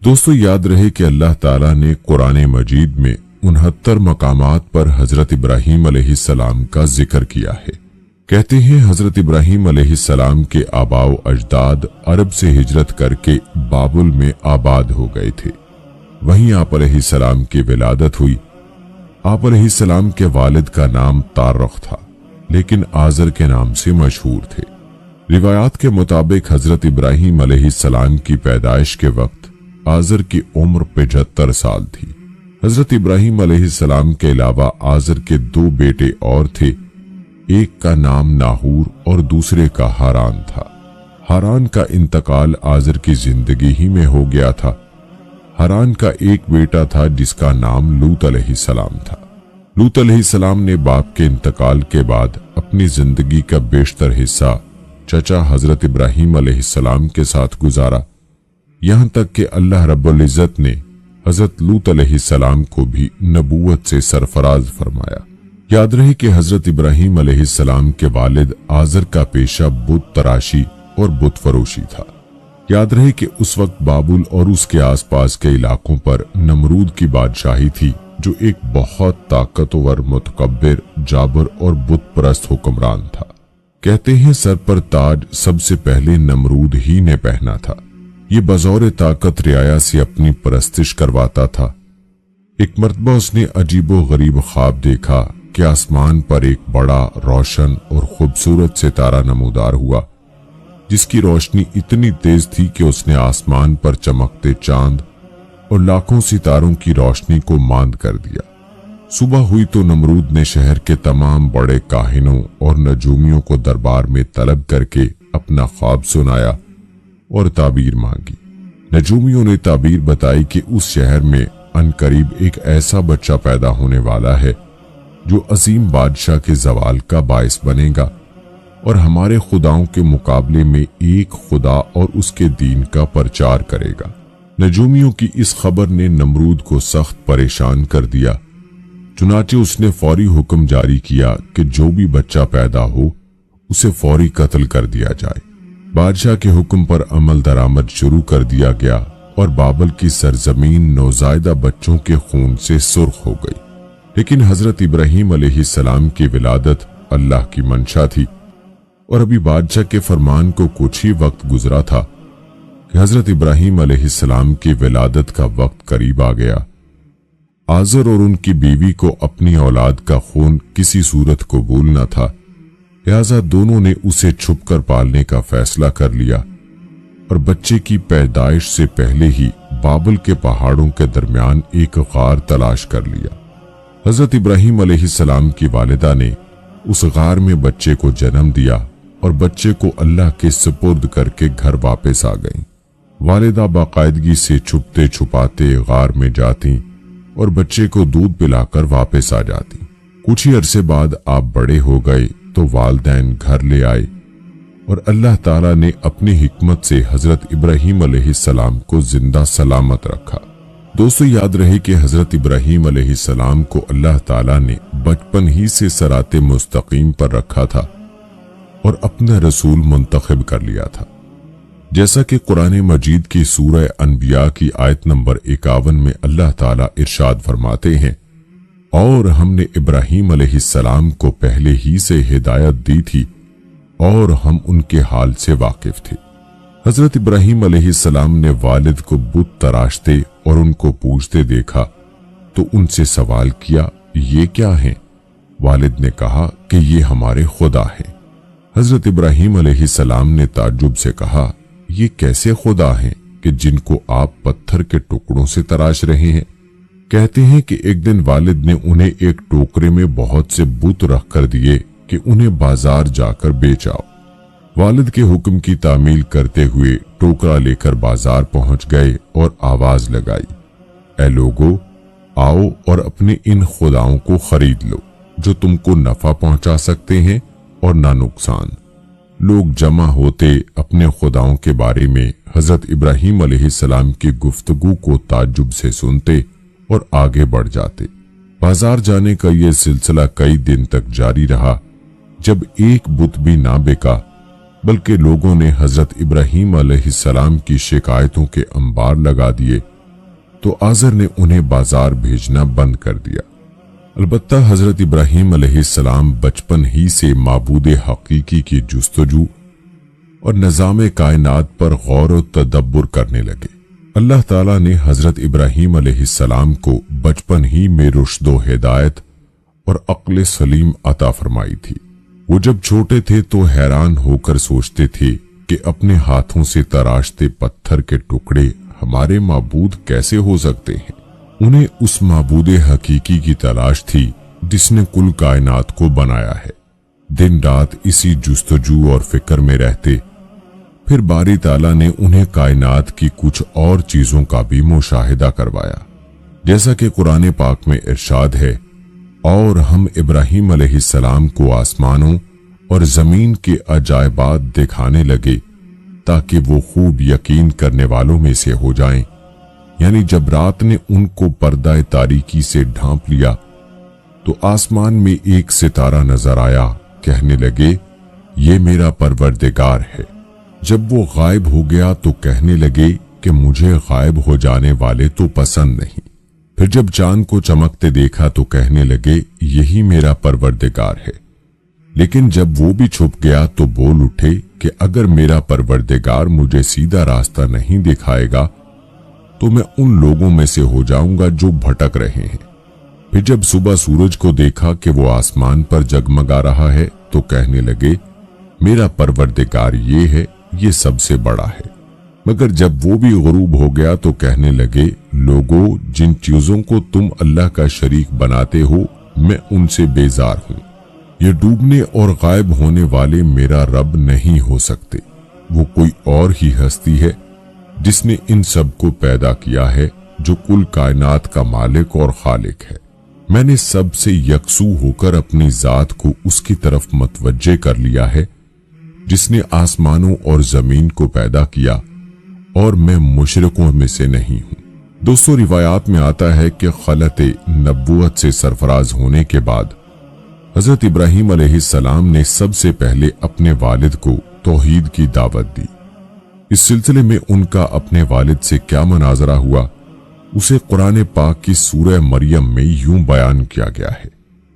دوستو یاد رہے کہ اللہ تعالیٰ نے قرآن مجید میں 69 مقامات پر حضرت ابراہیم علیہ السلام کا ذکر کیا ہے۔ کہتے ہیں حضرت ابراہیم علیہ السلام کے آباء و اجداد عرب سے ہجرت کر کے بابل میں آباد ہو گئے تھے۔ وہیں آپ علیہ السلام کی ولادت ہوئی۔ آپ علیہ السلام کے والد کا نام تارخ تھا، لیکن آزر کے نام سے مشہور تھے۔ روایات کے مطابق حضرت ابراہیم علیہ السلام کی پیدائش کے وقت آزر کی عمر 75 سال تھی۔ حضرت ابراہیم علیہ السلام کے علاوہ آزر کے 2 بیٹے اور تھے، ایک کا نام ناہور اور دوسرے کا ہاران تھا۔ ہاران کا انتقال آزر کی زندگی ہی میں ہو گیا تھا۔ ہاران کا ایک بیٹا تھا جس کا نام لوط علیہ السلام تھا۔ لوط علیہ السلام نے باپ کے انتقال کے بعد اپنی زندگی کا بیشتر حصہ چچا حضرت ابراہیم علیہ السلام کے ساتھ گزارا، یہاں تک کہ اللہ رب العزت نے حضرت لوط علیہ السلام کو بھی نبوت سے سرفراز فرمایا۔ یاد رہے کہ حضرت ابراہیم علیہ السلام کے والد آزر کا پیشہ بت تراشی اور بت فروشی تھا۔ یاد رہے کہ اس وقت بابل اور اس کے آس پاس کے علاقوں پر نمرود کی بادشاہی تھی، جو ایک بہت طاقتور، متکبر، جابر اور بت پرست حکمران تھا۔ کہتے ہیں سر پر تاج سب سے پہلے نمرود ہی نے پہنا تھا۔ یہ بظور طاقت رعایا سے اپنی پرستش کرواتا تھا۔ ایک مرتبہ اس نے عجیب و غریب خواب دیکھا کہ آسمان پر ایک بڑا، روشن اور خوبصورت ستارہ نمودار ہوا، جس کی روشنی اتنی تیز تھی کہ اس نے آسمان پر چمکتے چاند اور لاکھوں ستاروں کی روشنی کو ماند کر دیا۔ صبح ہوئی تو نمرود نے شہر کے تمام بڑے کاہنوں اور نجومیوں کو دربار میں طلب کر کے اپنا خواب سنایا اور تعبیر مانگی۔ نجومیوں نے تعبیر بتائی کہ اس شہر میں عنقریب ایک ایسا بچہ پیدا ہونے والا ہے جو عظیم بادشاہ کے زوال کا باعث بنے گا اور ہمارے خداؤں کے مقابلے میں ایک خدا اور اس کے دین کا پرچار کرے گا۔ نجومیوں کی اس خبر نے نمرود کو سخت پریشان کر دیا، چنانچہ اس نے فوری حکم جاری کیا کہ جو بھی بچہ پیدا ہو اسے فوری قتل کر دیا جائے۔ بادشاہ کے حکم پر عمل درآمد شروع کر دیا گیا اور بابل کی سرزمین نوزائیدہ بچوں کے خون سے سرخ ہو گئی۔ لیکن حضرت ابراہیم علیہ السلام کی ولادت اللہ کی منشا تھی، اور ابھی بادشاہ کے فرمان کو کچھ ہی وقت گزرا تھا کہ حضرت ابراہیم علیہ السلام کی ولادت کا وقت قریب آ گیا۔ آزر اور ان کی بیوی کو اپنی اولاد کا خون کسی صورت قبول نہ تھا، لہذا دونوں نے اسے چھپ کر پالنے کا فیصلہ کر لیا اور بچے کی پیدائش سے پہلے ہی بابل کے پہاڑوں کے درمیان ایک غار تلاش کر لیا۔ حضرت ابراہیم علیہ السلام کی والدہ نے اس غار میں بچے کو جنم دیا اور بچے کو اللہ کے سپرد کر کے گھر واپس آ گئیں۔ والدہ باقاعدگی سے چھپتے چھپاتے غار میں جاتی اور بچے کو دودھ پلا کر واپس آ جاتی۔ کچھ ہی عرصے بعد آپ بڑے ہو گئے تو والدین گھر لے آئے اور اللہ تعالیٰ نے اپنی حکمت سے حضرت ابراہیم علیہ السلام کو زندہ سلامت رکھا۔ دوستو یاد رہے کہ حضرت ابراہیم علیہ السلام کو اللہ تعالیٰ نے بچپن ہی سے صراط مستقیم پر رکھا تھا اور اپنا رسول منتخب کر لیا تھا، جیسا کہ قرآن مجید کی سورہ انبیاء کی آیت نمبر 51 میں اللہ تعالیٰ ارشاد فرماتے ہیں، اور ہم نے ابراہیم علیہ السلام کو پہلے ہی سے ہدایت دی تھی اور ہم ان کے حال سے واقف تھے۔ حضرت ابراہیم علیہ السلام نے والد کو بت تراشتے اور ان کو پوجتے دیکھا تو ان سے سوال کیا، یہ کیا ہیں؟ والد نے کہا کہ یہ ہمارے خدا ہیں۔ حضرت ابراہیم علیہ السلام نے تعجب سے کہا، یہ کیسے خدا ہیں کہ جن کو آپ پتھر کے ٹکڑوں سے تراش رہے ہیں؟ کہتے ہیں کہ ایک دن والد نے انہیں ایک ٹوکرے میں بہت سے بت رکھ کر دیے کہ انہیں بازار جا کر بیچ آؤ۔ والد کے حکم کی تعمیل کرتے ہوئے ٹوکرا لے کر بازار پہنچ گئے اور آواز لگائی، اے لوگو، آؤ اور اپنے ان خداؤں کو خرید لو جو تم کو نفع پہنچا سکتے ہیں اور نہ نقصان۔ لوگ جمع ہوتے اپنے خداؤں کے بارے میں حضرت ابراہیم علیہ السلام کی گفتگو کو تعجب سے سنتے اور آگے بڑھ جاتے۔ بازار جانے کا یہ سلسلہ کئی دن تک جاری رہا، جب ایک بت بھی نہ بکا، بلکہ لوگوں نے حضرت ابراہیم علیہ السلام کی شکایتوں کے انبار لگا دیے तो आज़र ने उन्हें बाजार भेजना बंद कर दिया। अलबत्ता हजरत इब्राहीम अलैहिस्सलाम बचपन ही से माबूद हकीकी की जुस्तजू और निज़ाम कायनात पर गौर और तदब्बुर करने लगे। अल्लाह ताला ने हजरत इब्राहीम अलैहिस्सलाम को बचपन ही में रुश्द व हिदायत और अक्ल सलीम अता फरमाई थी। वो जब छोटे थे तो हैरान होकर सोचते थे कि अपने हाथों से तराशते पत्थर के टुकड़े हमारे माबूद कैसे हो सकते हैं। उन्हें उस माबूद हकीकी की तलाश थी जिसने कुल कायनात को बनाया है। दिन रात इसी जुस्तजू और फिक्र में रहते। फिर बारी ताला ने उन्हें कायनात की कुछ और चीजों का भी मुशाहिदा करवाया, जैसा कि कुरान पाक में इरशाद है, और हम इब्राहीम अलैहिस्सलाम को आसमानों और जमीन के अजायबात दिखाने लगे ताकि वो खूब यकीन करने वालों में से हो जाएं। यानी जब रात ने उनको पर्दा तारीकी से ढांप लिया तो आसमान में एक सितारा नजर आया। कहने लगे, ये मेरा परवरदिगार है। जब वो गायब हो गया तो कहने लगे कि मुझे गायब हो जाने वाले तो पसंद नहीं। फिर जब चांद को चमकते देखा तो कहने लगे, यही मेरा परवरदिगार है। लेकिन जब वो भी छुप गया तो बोल उठे कि अगर मेरा परवरदिगार मुझे सीधा रास्ता नहीं दिखाएगा तो मैं उन लोगों में से हो जाऊंगा जो भटक रहे हैं। फिर जब सुबह सूरज को देखा कि वो आसमान पर जगमगा रहा है तो कहने लगे, मेरा परवरदिगार ये है, ये सबसे बड़ा है। मगर जब वो भी गुरूब हो गया तो कहने लगे, लोगों, जिन चीजों को तुम अल्लाह का शरीक बनाते हो मैं उनसे बेजार हूं। ये डूबने और गायब होने वाले मेरा रब नहीं हो सकते। वो कोई और ही हस्ती है जिसने इन सब को पैदा किया है, जो कुल कायनात का मालिक और खालिक है। मैंने सबसे यकसू होकर अपनी जात को उसकी तरफ मतवज्जे कर लिया है जिसने आसमानों और जमीन को पैदा किया, और मैं मुशरिकों में से नहीं हूं। दोस्तों, रिवायात में आता है कि खलते नबूवत से सरफराज होने के बाद हजरत इब्राहीम अलैहिस्सलाम ने सबसे पहले अपने वालिद को तौहीद की दावत दी। इस सिलसिले में उनका अपने वालिद से क्या मनाजरा हुआ उसे कुरान पाक की सूरह मरियम में यूं बयान किया गया है,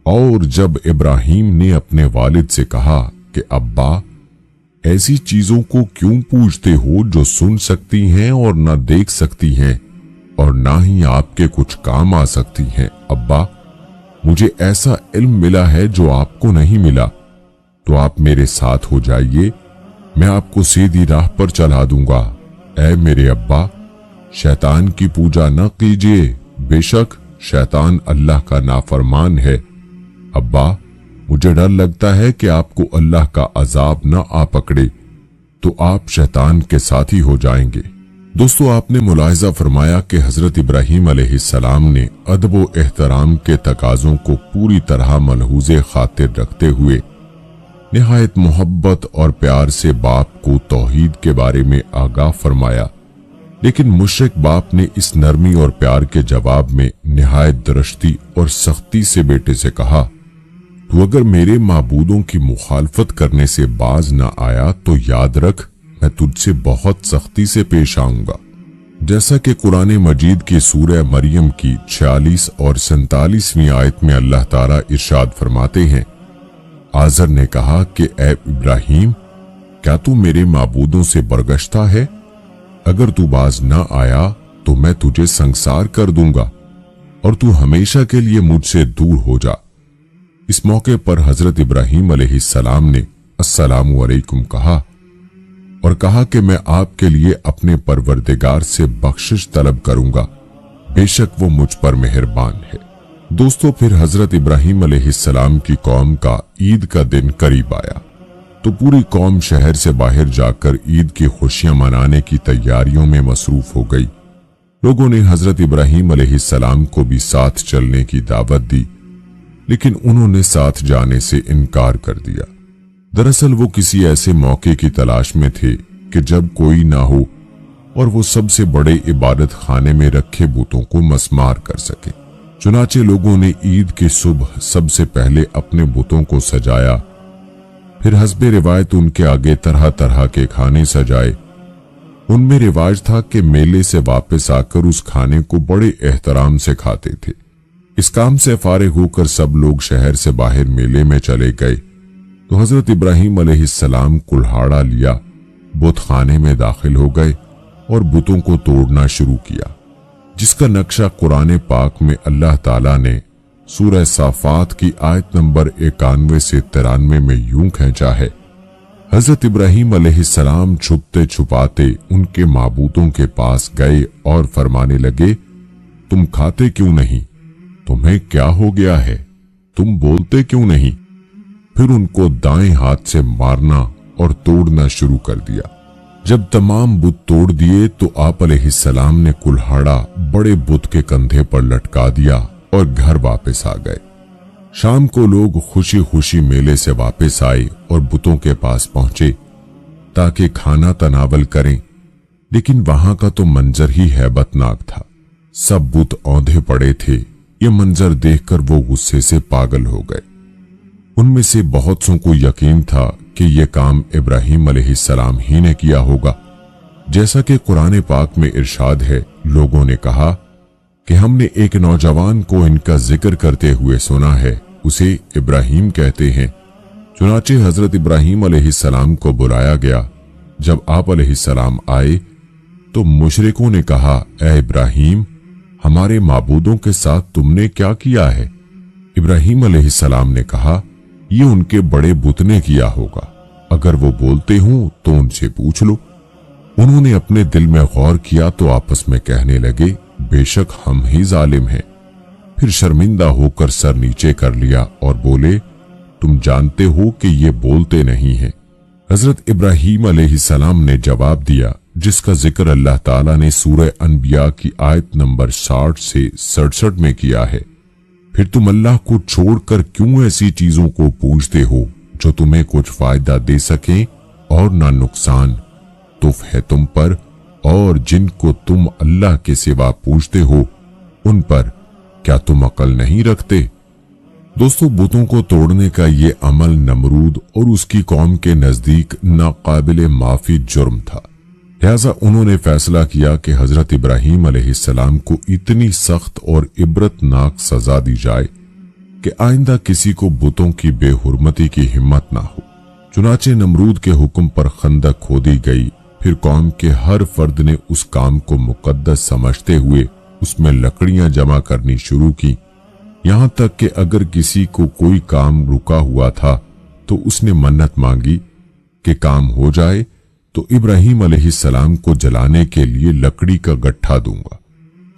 और जब इब्राहीम ने अपने वालिद से कहा कि अब्बा, ऐसी चीजों को क्यों पूछते हो जो सुन सकती हैं और ना देख सकती हैं और ना ही आपके कुछ काम आ सकती हैं। अब्बा, मुझे ऐसा इल्म मिला है जो आपको नहीं मिला, तो आप मेरे साथ हो जाइए, मैं आपको सीधी राह पर चला दूंगा। ऐ मेरे अब्बा, शैतान की पूजा न कीजिए, बेशक शैतान अल्लाह का नाफरमान है। अब्बा, मुझे डर लगता है कि आपको अल्लाह का अजाब न आ पकड़े तो आप शैतान के साथी हो जाएंगे। दोस्तों, आपने मुलाहिजा फरमाया कि हजरत इब्राहीम अलैहिस्सलाम ने अदब व एहतराम के तकाज़ों को पूरी तरह मलहूज़े खातिर रखते हुए निहायत मोहब्बत और प्यार से बाप को तौहीद के बारे में आगाह फरमाया। लेकिन मुशरिक बाप ने इस नरमी और प्यार के जवाब में निहायत दरश्ती और सख्ती से बेटे से कहा, तू अगर मेरे माबूदों की मुखालफत करने से बाज न आया तो याद रख, मैं तुझसे बहुत सख्ती से पेश आऊंगा। जैसा कि कुरान मजीद की सूरह मरियम की 46 और 47वीं आयत में अल्लाह ताला इरशाद फरमाते हैं, आज़र ने कहा कि ए इब्राहीम, क्या तू मेरे माबूदों से बरगश्ता है? अगर तू बाज न आया तो मैं तुझे संसार कर दूंगा और तू हमेशा के लिए मुझसे दूर हो जा। इस मौके पर हजरत इब्राहीम अलैहिस्सलाम ने अस्सलामु अलैकुम कहा और कहा कि मैं आपके लिए अपने परवरदिगार से बख्शिश तलब करूंगा, बेशक वो मुझ पर मेहरबान है। दोस्तों, फिर हजरत इब्राहीम अलैहिस्सलाम की कौम का ईद का दिन करीब आया तो पूरी कौम शहर से बाहर जाकर ईद की खुशियां मनाने की तैयारियों में मसरूफ हो गई। लोगों ने हजरत इब्राहीम अलैहिस्सलाम को भी साथ चलने की दावत दी, लेकिन उन्होंने साथ जाने से इनकार कर दिया। दरअसल वो किसी ऐसे मौके की तलाश में थे कि जब कोई ना हो और वो सबसे बड़े इबादत खाने में रखे बुतों को मसमार कर सके। चुनाचे लोगों ने ईद की सुबह सबसे पहले अपने बुतों को सजाया, फिर हस्बे रिवायत उनके आगे तरह तरह के खाने सजाए उनमें रिवाज था कि मेले से वापस आकर उस खाने को बड़े एहतराम से खाते थे। इस काम से फारिग होकर सब लोग शहर से बाहर मेले में चले गए तो हजरत इब्राहीम अलैहिस्सलाम कुल्हाड़ा लिया, बुत खाने में दाखिल हो गए और बुतों को तोड़ना शुरू किया, जिसका नक्शा कुरान पाक में अल्लाह ताला ने सूरह साफात की आयत नंबर 91 से 93 में यूं खींचा है। हजरत इब्राहीम अलैहिस्सलाम छुपते छुपाते उनके माबूदों के पास गए और फरमाने लगे, तुम खाते क्यों नहीं? तुम्हें क्या हो गया है? तुम बोलते क्यों नहीं? फिर उनको दाएं हाथ से मारना और तोड़ना शुरू कर दिया। जब तमाम बुत तोड़ दिए तो आप अलैहिस्सलाम ने कुल्हाड़ा बड़े बुत के कंधे पर लटका दिया और घर वापस आ गए। शाम को लोग खुशी खुशी मेले से वापस आए और बुतों के पास पहुंचे ताकि खाना तनावल करें, लेकिन वहां का तो मंजर ही हैबतनाक था। सब बुत औंधे पड़े थे। ये मंजर देखकर वो गुस्से से पागल हो गए। उनमें से बहुत सौ को यकीन था कि यह काम इब्राहीम अलैहिस्सलाम ही ने किया होगा। जैसा कि कुरान पाक में इरशाद है, लोगों ने कहा कि हमने एक नौजवान को इनका जिक्र करते हुए सुना है, उसे इब्राहीम कहते हैं। चुनाचे हजरत इब्राहीम अलैहिस्सलाम को बुलाया गया। जब आप अलैहिस्सलाम आए तो मुशरिकों ने कहा, ऐ इब्राहीम, हमारे माबूदों के साथ तुमने क्या किया है? इब्राहीम अलैहिस्सलाम ने कहा, ये उनके बड़े बुत ने किया होगा, अगर वो बोलते हों तो उनसे पूछ लो। उन्होंने अपने दिल में गौर किया तो आपस में कहने लगे, बेशक हम ही जालिम हैं। फिर शर्मिंदा होकर सर नीचे कर लिया और बोले, तुम जानते हो कि ये बोलते नहीं हैं। हजरत इब्राहीम अलैहिस्सलाम ने जवाब दिया, जिसका जिक्र अल्लाह ताला ने सूरह अनबिया की आयत नंबर 60 से 67 में किया है। फिर तुम अल्लाह को छोड़कर क्यों ऐसी चीजों को पूछते हो जो तुम्हें कुछ फायदा दे सकें और ना नुकसान? तुफ है तुम पर और जिनको तुम अल्लाह के सिवा पूछते हो उन पर, क्या तुम अकल नहीं रखते? दोस्तों, बुतों को तोड़ने का ये अमल नमरूद और उसकी कौम के नजदीक नाकाबिले माफी जुर्म था। लिहाजा उन्होंने फैसला किया कि हजरत इब्राहीम अलैहिस्सलाम को इतनी सख्त और इबरतनाक सजा दी जाए कि आइंदा किसी को बुतों की बेहुरमती की हिम्मत ना हो। चुनाचे नमरूद के हुक्म पर खंदक खोदी गई। फिर कौम के हर फर्द ने उस काम को मुकद्दस समझते हुए उसमें लकड़ियां जमा करनी शुरू की। यहां तक कि अगर किसी को कोई काम रुका हुआ था तो उसने मन्नत मांगी कि काम हो जाए तो इब्राहीम अलैहिस्सलाम को जलाने के लिए लकड़ी का गट्ठा दूंगा।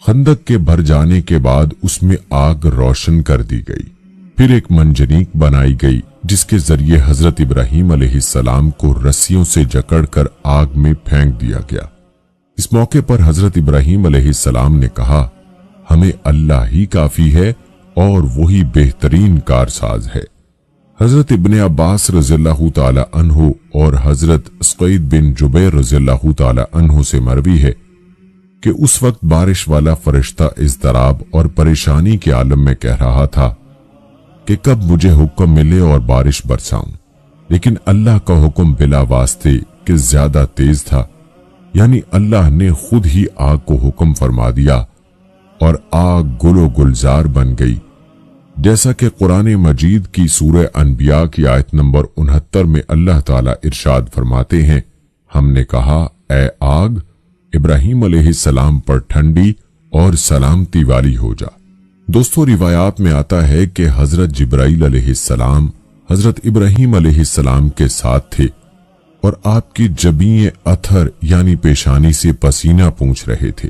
खंदक के भर जाने के बाद उसमें आग रोशन कर दी गई। फिर एक मंजनीक बनाई गई जिसके जरिए हजरत इब्राहीम अलैहिस्सलाम को रस्सियों से जकड़कर आग में फेंक दिया गया। इस मौके पर हजरत इब्राहीम अलैहिस्सलाम ने कहा, हमें अल्लाह ही काफी है और वही बेहतरीन कारसाज है। हजरत इब्ने अब्बास रज़ियल्लाहु ताला अन्हु और हजरत सईद बिन जुबैर रज़ियल्लाहु ताला अन्हु से मरवी है कि उस वक्त बारिश वाला फरिश्ता इज़्तिराब और परेशानी के आलम में कह रहा था कि कब मुझे हुक्म मिले और बारिश बरसाऊं, लेकिन अल्लाह का हुक्म बिला वास्ते कि ज्यादा तेज था, यानी अल्लाह ने खुद ही आग को हुक्म फरमा दिया और आग गुलो गुलजार बन गई। जैसा कि कुरान मजीद की सूरह अनबिया की आयत नंबर 69 में अल्लाह ताला इरशाद फरमाते हैं, हमने कहा, ऐ आग, इब्राहीम अलैहिस्सलाम पर ठंडी और सलामती वाली हो जा। दोस्तों, रिवायात में आता है कि हजरत जिब्राइल अलैहिस्सलाम हजरत इब्राहीम अलैहिस्सलाम के साथ थे और आपकी जबीए अथर यानी पेशानी से पसीना पूंछ रहे थे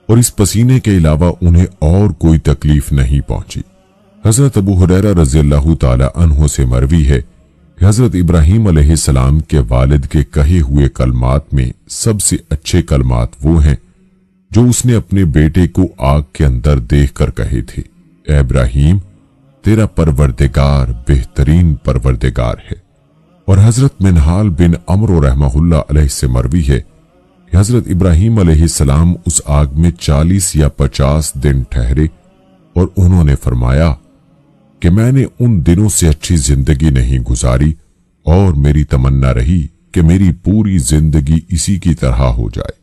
और इस पसीने के अलावा उन्हें और कोई तकलीफ नहीं पहुंची। हजरत अबू हुरैरा रज़ियल्लाहु ताला अन्हु से मरवी है, हजरत इब्राहीम अलैहिस्सलाम के वालिद के कहे हुए कलमात में सबसे अच्छे कलमात वो हैं जो उसने अपने बेटे को आग के अंदर देखकर कहे थे, ऐ इब्राहीम, तेरा परवरदिगार बेहतरीन परवरदिगार है। और हजरत मिनहाल बिन अमरो रहमहुल्लाह अलैह से मरवी है, हजरत इब्राहीम अलैहिस्सलाम उस आग में 40 या 50 दिन ठहरे और उन्होंने फरमाया कि मैंने उन दिनों से अच्छी जिंदगी नहीं गुजारी और मेरी तमन्ना रही کہ میری پوری زندگی اسی کی طرح ہو جائے۔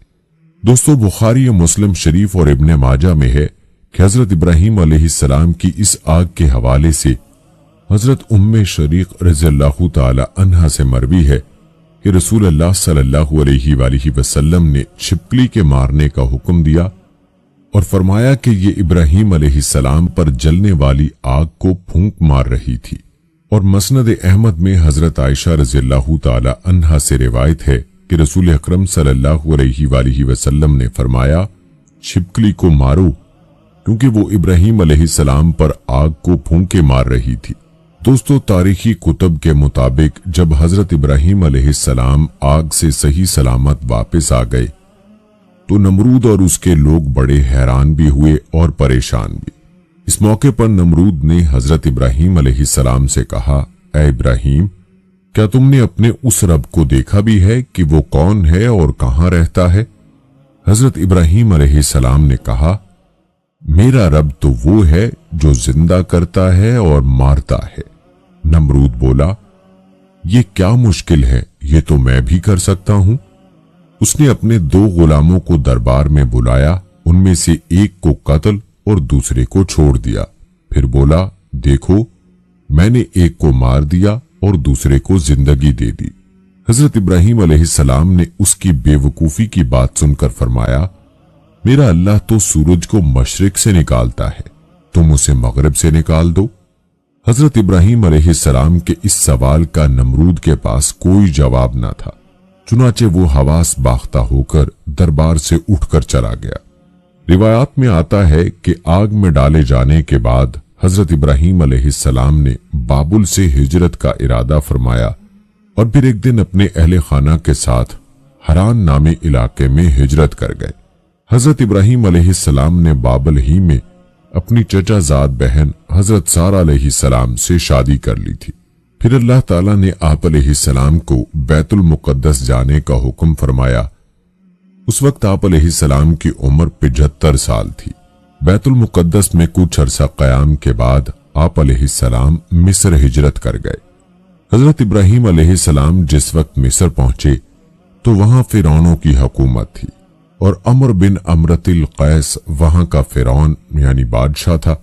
دوستو، بخاری مسلم شریف اور ابن ماجہ میں ہے کہ حضرت ابراہیم علیہ السلام کی اس آگ کے حوالے سے حضرت ام شریق رضی اللہ تعالی عنہا سے مروی ہے کہ رسول اللہ صلی اللہ علیہ وآلہ وسلم نے چھپکلی کے مارنے کا حکم دیا اور فرمایا کہ یہ ابراہیم علیہ السلام پر جلنے والی آگ کو پھونک مار رہی تھی۔ اور مسند احمد میں حضرت عائشہ رضی اللہ تعالی عنہا سے روایت ہے کہ رسول اکرم صلی اللہ علیہ وآلہ وسلم نے فرمایا، چھپکلی کو مارو، کیونکہ وہ ابراہیم علیہ السلام پر آگ کو پھونکے مار رہی تھی۔ دوستو، تاریخی کتب کے مطابق جب حضرت ابراہیم علیہ السلام آگ سے صحیح سلامت واپس آ گئے تو نمرود اور اس کے لوگ بڑے حیران بھی ہوئے اور پریشان بھی۔ اس موقع پر نمرود نے حضرت ابراہیم علیہ السلام سے کہا، اے ابراہیم، کیا تم نے اپنے اس رب کو دیکھا بھی ہے کہ وہ کون ہے اور کہاں رہتا ہے؟ حضرت ابراہیم علیہ السلام نے کہا، میرا رب تو وہ ہے جو زندہ کرتا ہے اور مارتا ہے۔ نمرود بولا، یہ کیا مشکل ہے، یہ تو میں بھی کر سکتا ہوں۔ اس نے اپنے 2 غلاموں کو دربار میں بلایا، ان میں سے ایک کو قتل اور دوسرے کو چھوڑ دیا۔ پھر بولا، دیکھو، میں نے ایک کو مار دیا اور دوسرے کو زندگی دے دی۔ حضرت ابراہیم علیہ السلام نے اس کی بے وقوفی کی بات سن کر فرمایا، میرا اللہ تو سورج کو مشرق سے نکالتا ہے، تم اسے مغرب سے نکال دو۔ حضرت ابراہیم علیہ السلام کے اس سوال کا نمرود کے پاس کوئی جواب نہ تھا، چنانچہ وہ حواس باختہ ہو کر دربار سے اٹھ کر چلا گیا۔ روایات میں آتا ہے کہ آگ میں ڈالے جانے کے بعد حضرت ابراہیم علیہ السلام نے بابل سے ہجرت کا ارادہ فرمایا اور پھر ایک دن اپنے اہل خانہ کے ساتھ حران نامی علاقے میں ہجرت کر گئے۔ حضرت ابراہیم علیہ السلام نے بابل ہی میں اپنی چچا زاد بہن حضرت سارہ علیہ السلام سے شادی کر لی تھی۔ پھر اللہ تعالیٰ نے آپ علیہ السلام کو بیت المقدس جانے کا حکم فرمایا۔ اس وقت آپ علیہ السلام کی عمر 75 سال تھی۔ بیت المقدس میں کچھ عرصہ قیام کے بعد آپ علیہ السلام مصر ہجرت کر گئے۔ حضرت ابراہیم علیہ السلام جس وقت مصر پہنچے تو وہاں فرعونوں کی حکومت تھی اور عمر بن امرت القیس وہاں کا فرعون یعنی بادشاہ تھا،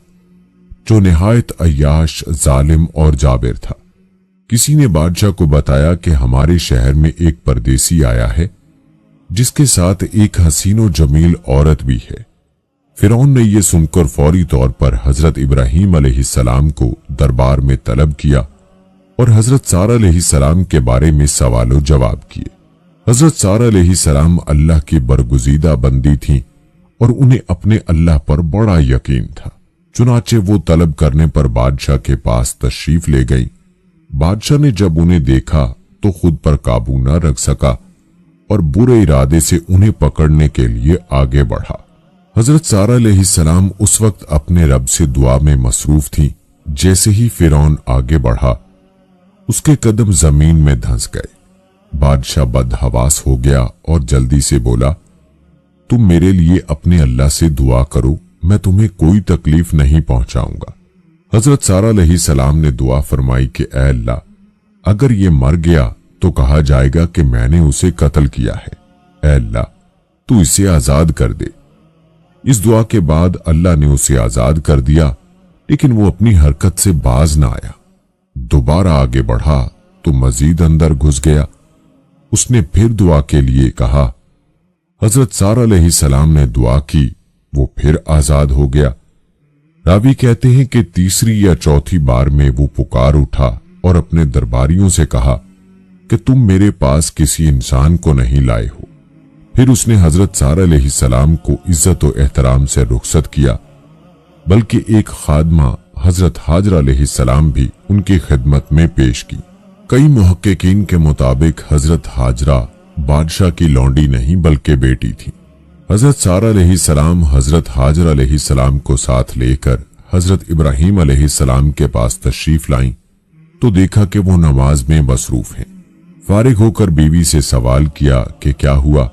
جو نہایت عیاش، ظالم اور جابر تھا۔ کسی نے بادشاہ کو بتایا کہ ہمارے شہر میں ایک پردیسی آیا ہے جس کے ساتھ ایک حسین و جمیل عورت بھی ہے۔ فرعون نے یہ سن کر فوری طور پر حضرت ابراہیم علیہ السلام کو دربار میں طلب کیا اور حضرت سارہ علیہ السلام کے بارے میں سوال و جواب کیے۔ حضرت سارہ علیہ السلام اللہ کی برگزیدہ بندی تھیں اور انہیں اپنے اللہ پر بڑا یقین تھا، چنانچہ وہ طلب کرنے پر بادشاہ کے پاس تشریف لے گئیں۔ بادشاہ نے جب انہیں دیکھا تو خود پر قابو نہ رکھ سکا اور برے ارادے سے انہیں پکڑنے کے لیے آگے بڑھا۔ حضرت سارہ علیہ السلام اس وقت اپنے رب سے دعا میں مصروف تھیں۔ جیسے ہی فرعون آگے بڑھا، اس کے قدم زمین میں دھنس گئے۔ بادشاہ بدحواس ہو گیا اور جلدی سے بولا، تم میرے لیے اپنے اللہ سے دعا کرو، میں تمہیں کوئی تکلیف نہیں پہنچاؤں گا۔ حضرت سارہ علیہ السلام نے دعا فرمائی کہ اے اللہ، اگر یہ مر گیا تو کہا جائے گا کہ میں نے اسے قتل کیا ہے، اے اللہ تو اسے آزاد کر دے۔ اس دعا کے بعد اللہ نے اسے آزاد کر دیا، لیکن وہ اپنی حرکت سے باز نہ آیا۔ دوبارہ آگے بڑھا تو مزید اندر گھس گیا۔ اس نے پھر دعا کے لیے کہا۔ حضرت سارہ علیہ السلام نے دعا کی، وہ پھر آزاد ہو گیا۔ راوی کہتے ہیں کہ تیسری یا چوتھی بار میں وہ پکار اٹھا اور اپنے درباریوں سے کہا کہ تم میرے پاس کسی انسان کو نہیں لائے ہو۔ پھر اس نے حضرت سارہ علیہ السلام کو عزت و احترام سے رخصت کیا، بلکہ ایک خادمہ حضرت حاجرہ علیہ السلام بھی ان کی خدمت میں پیش کی۔ کئی محققین کے مطابق حضرت حاجرہ بادشاہ کی لونڈی نہیں بلکہ بیٹی تھی۔ حضرت سارہ علیہ السلام حضرت حاجرہ علیہ السلام کو ساتھ لے کر حضرت ابراہیم علیہ السلام کے پاس تشریف لائیں تو دیکھا کہ وہ نماز میں مصروف ہیں۔ فارغ ہو کر بیوی سے سوال کیا کہ کیا ہوا؟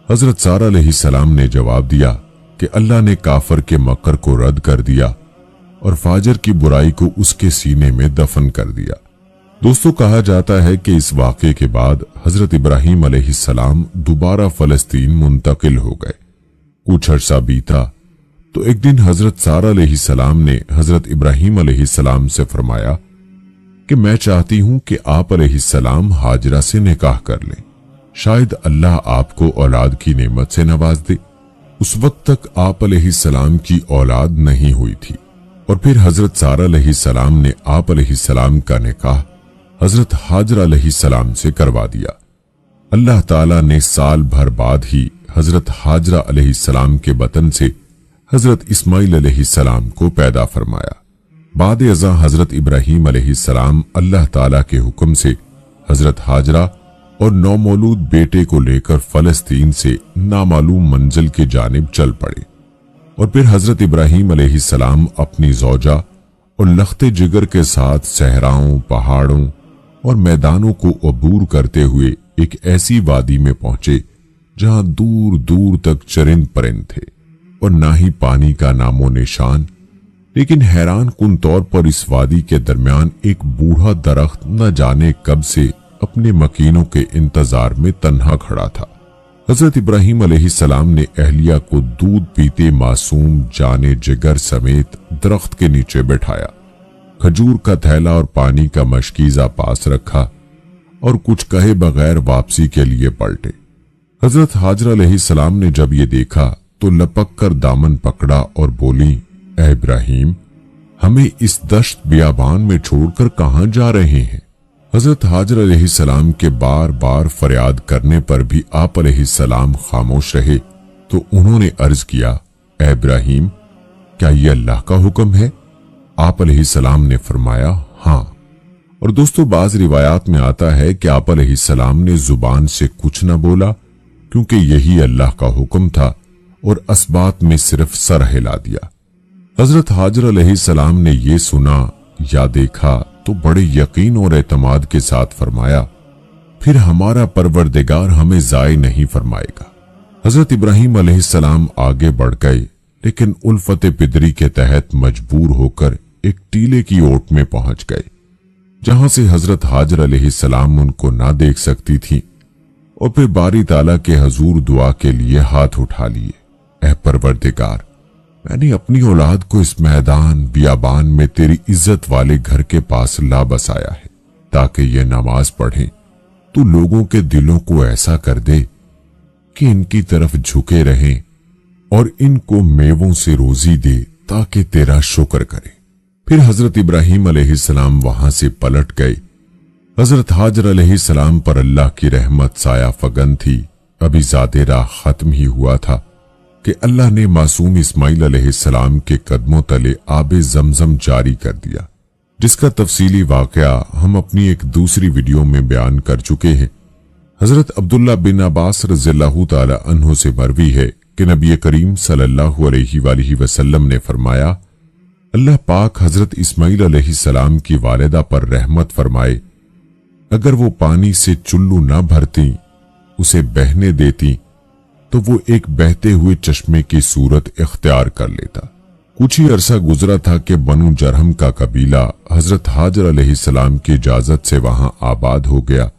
حضرت سارہ علیہ السلام نے جواب دیا کہ اللہ نے کافر کے مکر کو رد کر دیا اور فاجر کی برائی کو اس کے سینے میں دفن کر دیا۔ दोस्तों, कहा जाता है कि इस वाक़े के बाद हजरत इब्राहीम अलैहिस्सलाम दोबारा फलस्तीन मुंतकिल हो गए। कुछ अरसा बीता तो एक दिन हजरत सारा अलैहिस्सलाम ने हजरत इब्राहीम अलैहिस्सलाम से फरमाया कि मैं चाहती हूं कि आप अलैहिस्सलाम हाजरा से निकाह कर लें, शायद अल्लाह आपको औलाद की नेमत से नवाज दे। उस वक्त तक आप अलैहिस्सलाम की औलाद नहीं हुई थी और फिर हजरत सारा अलैहिस्सलाम ने आप अलैहिस्सलाम का निकाह हजरत हाजरा अलैहिस्सलाम से करवा दिया। अल्लाह ताला ने साल भर बाद ही हजरत हाजरा अलैहिस्सलाम के बतन से हजरत इस्माइल अलैहिस्सलाम को पैदा फरमाया। बाद अज़ा हजरत इब्राहीम अलैहिस्सलाम अल्लाह ताला के हुक्म से हजरत हाजरा और नौमौलूद बेटे को लेकर फलस्तीन से नामालूम मंजिल की जानिब चल पड़े और फिर हजरत इब्राहीम अलैहिस्सलाम अपनी ज़ौजा और लख्ते जिगर के साथ सहराओं, पहाड़ों और मैदानों को अबूर करते हुए एक ऐसी वादी में पहुंचे जहां दूर दूर तक चरिंद परिंद थे और ना ही पानी का नामो निशान। लेकिन हैरान कुन तौर पर इस वादी के दरमियान एक बूढ़ा दरख्त न जाने कब से अपने मकीनों के इंतजार में तन्हा खड़ा था। हजरत इब्राहीम अलैहिस्सलाम ने अहलिया को दूध पीते मासूम जाने जिगर समेत दरख्त के नीचे बैठाया, खजूर का थैला और पानी का मशकीजा पास रखा और कुछ कहे बगैर वापसी के लिए पलटे। हजरत हाजरा अलैहिस्सलाम ने जब ये देखा तो लपक कर दामन पकड़ा और बोली, ऐ इब्राहीम, हमें इस दश्त बियाबान में छोड़कर कहां जा रहे हैं? हजरत हाजरा अलैहिस्सलाम के बार बार फरियाद करने पर भी आप अलैहिस्सलाम खामोश रहे तो उन्होंने अर्ज किया, ऐ इब्राहीम, क्या ये अल्लाह का हुक्म है? आप अलैहिस्सलाम ने फरमाया, हाँ। और दोस्तों, बाज रिवायात में आता है कि आप अलैहिस्सलाम ने जुबान से कुछ न बोला क्योंकि यही अल्लाह का हुक्म था और असबात में सिर्फ सर हिला दिया। हजरत हाजरा अलैहिस्सलाम ने यह सुना या देखा तो बड़े यकीन और एतमाद के साथ फरमाया, फिर हमारा परवरदिगार हमें ज़ाय नहीं फरमाएगा। हजरत इब्राहीम अलैहिस्सलाम आगे बढ़ गए लेकिन उल्फत पिदरी के तहत मजबूर होकर एक टीले की ओट में पहुंच गए जहां से हजरत हाजरा अलैहिस्सलाम उनको ना देख सकती थी और फिर बारी ताला के हजूर दुआ के लिए हाथ उठा लिए, ऐ परवरदिगार, मैंने अपनी औलाद को इस मैदान बियाबान में तेरी इज्जत वाले घर के पास ला बसाया है ताकि ये नमाज पढ़ें। तू लोगों के दिलों को ऐसा कर दे कि इनकी तरफ झुके रहें और इनको मेवों से रोजी दे ताकि तेरा शुक्र करें। फिर हजरत इब्राहीम अलैहिस्सलाम वहां से पलट गए। हजरत हाजर अलैहिस्सलाम पर अल्लाह की रहमत साया फगन थी। अभी ज़ादेरा खत्म ही हुआ था कि अल्लाह ने मासूम इस्माइल अलैहिस्सलाम के कदमों तले आबे ज़मज़म जारी कर दिया, जिसका तफसीली वाक़या हम अपनी एक दूसरी वीडियो में बयान कर चुके हैं। हजरत अब्दुल्ला बिन अब्बास रज़ियल्लाहु ताला अन्हु से मरवी है कि नबी करीम सल्लल्लाहु अलैहि वसल्लम ने फरमाया, अल्लाह पाक हजरत इस्माइल अलैहिस्सलाम की वालिदा पर रहमत फरमाए, अगर वो पानी से चुल्लू न भरती, उसे बहने देती तो वो एक बहते हुए चश्मे की सूरत इख्तियार कर लेता। कुछ ही अरसा गुजरा था कि बनु जरहम का कबीला हजरत हाजर अलैहिस्सलाम की इजाजत से वहां आबाद हो गया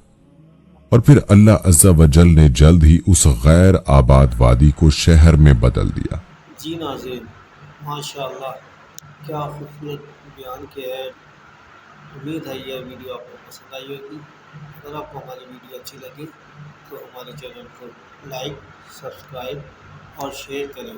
और फिर अल्लाह अज़्ज़ा व जल ने जल्द ही उस गैर आबाद वादी को शहर में बदल दिया। जी नाज़रीन, माशाअल्लाह क्या खूबसूरत बयान किया है। उम्मीद है यह वीडियो आपको पसंद आई होगी। अगर आपको हमारी वीडियो अच्छी लगी तो हमारे चैनल को लाइक, सब्सक्राइब और शेयर करें।